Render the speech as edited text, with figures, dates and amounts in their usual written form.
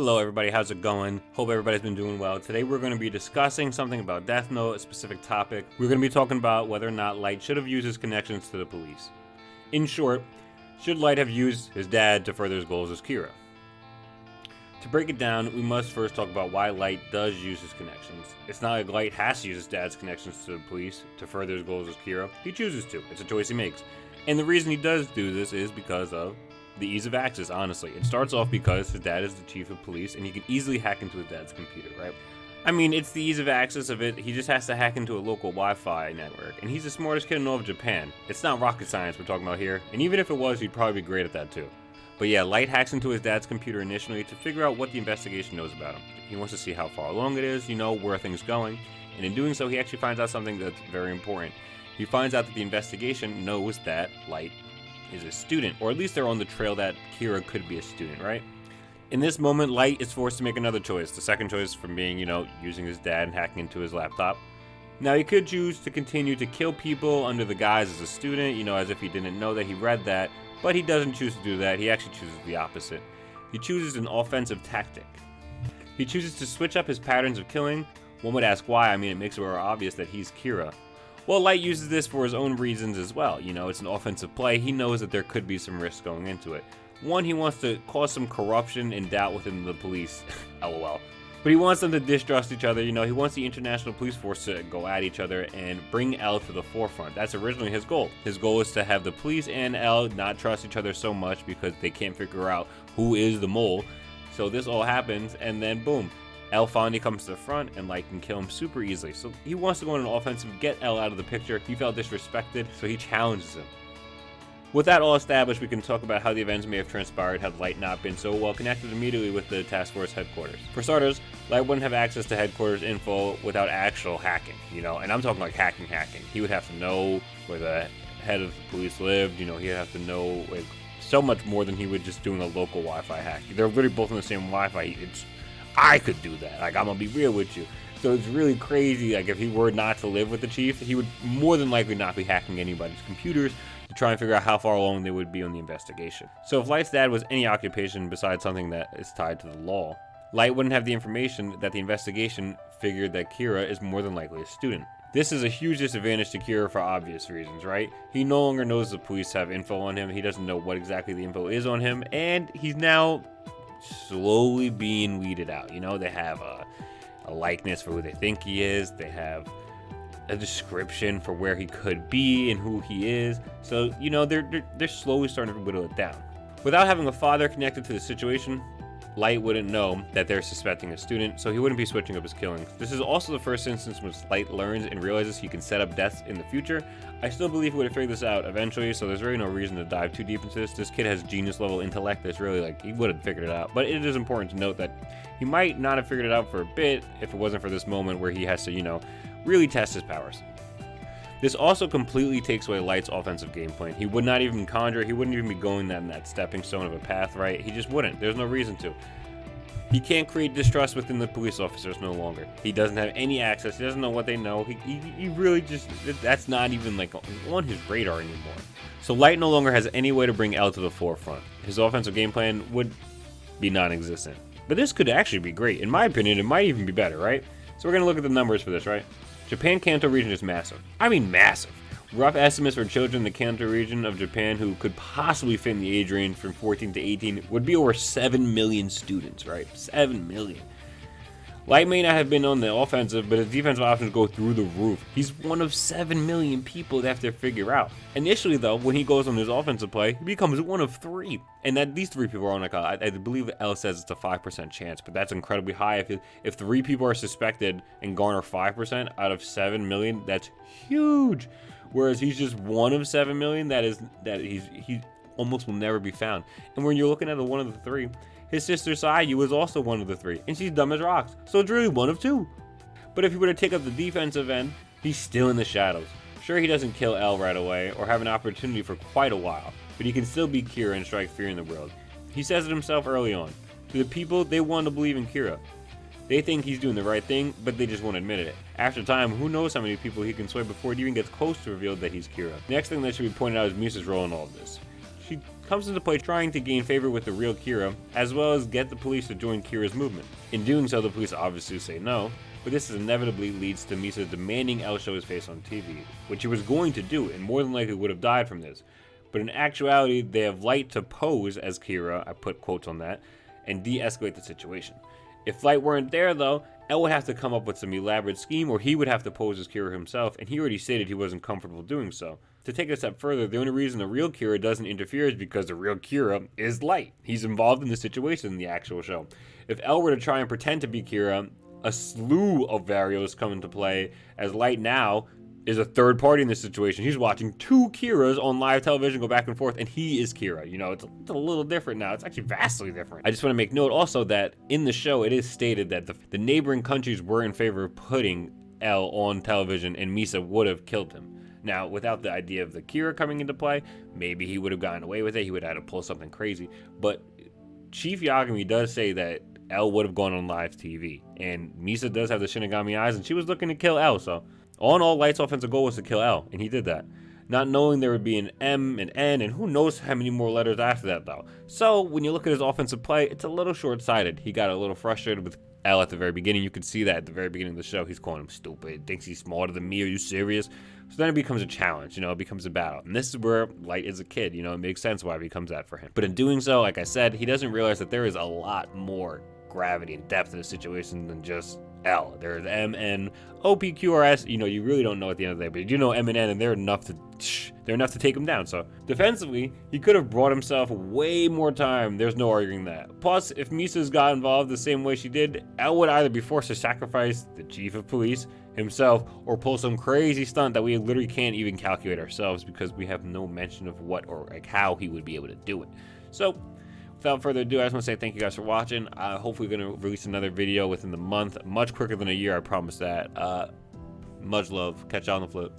Hello everybody, how's it going? Hope everybody's been doing well. Today we're going to be discussing something about Death Note, a specific topic. We're going to be talking about whether or not Light should have used his connections to the police. In short, should Light have used his dad to further his goals as Kira? To break it down, we must first talk about why Light does use his connections. It's not like Light has to use his dad's connections to the police to further his goals as Kira. He chooses to. It's a choice he makes. And the reason he does do this is because of the ease of access, honestly. It starts off because his dad is the chief of police and he can easily hack into his dad's computer, right? I mean, it's the ease of access of it. He just has to hack into a local Wi-Fi network, and he's the smartest kid in all of Japan. It's not rocket science we're talking about here, and even if it was, he'd probably be great at that too. But yeah, Light hacks into his dad's computer initially to figure out what the investigation knows about him. He wants to see how far along it is, where things going, and in doing so, he actually finds out something that's very important. He finds out that the investigation knows that Light is a student, or at least they're on the trail that Kira could be a student, right? In this moment, Light is forced to make another choice. The second choice from being, using his dad and hacking into his laptop. Now, he could choose to continue to kill people under the guise as a student, as if he didn't know that he read that, but he doesn't choose to do that. He actually chooses the opposite. He chooses an offensive tactic. He chooses to switch up his patterns of killing. One would ask why. I mean, it makes it more obvious that he's Kira. Well, Light uses this for his own reasons as well. It's an offensive play. He knows that there could be some risk going into it. One, he wants to cause some corruption and doubt within the police. LOL. But he wants them to distrust each other. He wants the international police force to go at each other and bring L to the forefront. That's originally his goal. His goal is to have the police and L not trust each other so much because they can't figure out who is the mole. So this all happens, and then boom. L finally comes to the front, and Light can kill him super easily. So he wants to go on an offensive, get L out of the picture. He felt disrespected, so he challenges him. With that all established, we can talk about how the events may have transpired had Light not been so well connected immediately with the task force headquarters. For starters, Light wouldn't have access to headquarters info without actual hacking, and I'm talking like hacking. He would have to know where the head of the police lived, he'd have to know so much more than he would just doing a local Wi-Fi hack. They're literally both on the same Wi-Fi. I could do that. I'm gonna be real with you. So it's really crazy. If he were not to live with the chief, he would more than likely not be hacking anybody's computers to try and figure out how far along they would be on the investigation. So if Light's dad was any occupation besides something that is tied to the law, Light wouldn't have the information that the investigation figured that Kira is more than likely a student. This is a huge disadvantage to Kira for obvious reasons, right? He no longer knows the police have info on him. He doesn't know what exactly the info is on him, and he's now slowly being weeded out. They have a likeness for who they think he is. They have a description for where he could be and who he is. So, they're slowly starting to whittle it down. Without having a father connected to the situation, Light wouldn't know that they're suspecting a student, so he wouldn't be switching up his killings. This is also the first instance in which Light learns and realizes he can set up deaths in the future. I still believe he would have figured this out eventually, so there's really no reason to dive too deep into this. This kid has genius level intellect that's really he would have figured it out. But it is important to note that he might not have figured it out for a bit if it wasn't for this moment where he has to, really test his powers. This also completely takes away Light's offensive game plan. He would not even conjure, he wouldn't even be going down that stepping stone of a path, right? He just wouldn't. There's no reason to. He can't create distrust within the police officers no longer. He doesn't have any access. He doesn't know what they know. He really just, that's not even on his radar anymore. So Light no longer has any way to bring L to the forefront. His offensive game plan would be non-existent. But this could actually be great. In my opinion, it might even be better, right? So we're going to look at the numbers for this, right? Japan Kanto region is massive. I mean massive. Rough estimates for children in the Kanto region of Japan who could possibly fit in the age range from 14 to 18 would be over 7 million students, right? 7 million. Light may not have been on the offensive, but his defensive options go through the roof. He's one of 7 million people they have to figure out. Initially, though, when he goes on his offensive play, he becomes one of 3. And that these 3 people are on I believe L says it's a 5% chance, but that's incredibly high. If 3 people are suspected and garner 5% out of 7 million, that's huge. Whereas he's just one of 7 million, he almost will never be found. And when you're looking at one of the 3, his sister Sayu was also one of the 3, and she's dumb as rocks, so it's really one of 2. But if he were to take up the defensive end, he's still in the shadows. Sure, he doesn't kill L right away, or have an opportunity for quite a while, but he can still be Kira and strike fear in the world. He says it himself early on. To the people, they want to believe in Kira. They think he's doing the right thing, but they just won't admit it. After time, who knows how many people he can sway before it even gets close to revealed that he's Kira. Next thing that should be pointed out is Misa's role in all of this. She comes into play trying to gain favor with the real Kira, as well as get the police to join Kira's movement. In doing so, the police obviously say no, but this inevitably leads to Misa demanding El show his face on TV, which he was going to do and more than likely would have died from this. But in actuality, they have Light to pose as Kira, I put quotes on that, and de-escalate the situation. If Light weren't there though, El would have to come up with some elaborate scheme, or he would have to pose as Kira himself, and he already stated he wasn't comfortable doing so. To take it a step further, the only reason the real Kira doesn't interfere is because the real Kira is Light. He's involved in the situation in the actual show. If El were to try and pretend to be Kira, a slew of varios come into play, as Light now is a third party in this situation. He's watching two Kiras on live television go back and forth, and he is Kira. You know, it's a little different now. It's actually vastly different. I just want to make note also that in the show, it is stated that the neighboring countries were in favor of putting El on television, and Misa would have killed him. Now, without the idea of the Kira coming into play, maybe he would have gotten away with it. He would have had to pull something crazy. But Chief Yagami does say that El would have gone on live TV, and Misa does have the Shinigami eyes, and she was looking to kill El, so all Light's offensive goal was to kill El, and he did that. Not knowing there would be an M, an N, and who knows how many more letters after that, though. So, when you look at his offensive play, it's a little short-sighted. He got a little frustrated with El at the very beginning. You could see that at the very beginning of the show. He's calling him stupid, thinks he's smarter than me. Are you serious? So then it becomes a challenge, it becomes a battle. And this is where Light is a kid, it makes sense why it becomes that for him. But in doing so, like I said, he doesn't realize that there is a lot more gravity and depth in the situation than just L. There's M, N, O, P, Q, R, S. You really don't know at the end of the day, but you do know M and N, and they're enough to take him down. So defensively, he could have brought himself way more time. There's no arguing that. Plus, if Misa's got involved the same way she did, L would either be forced to sacrifice the chief of police himself or pull some crazy stunt that we literally can't even calculate ourselves because we have no mention of what or how he would be able to do it. So without further ado, I just want to say thank you guys for watching. Hopefully we're going to release another video within the month, much quicker than a year, I promise that. Much love. Catch y'all on the flip.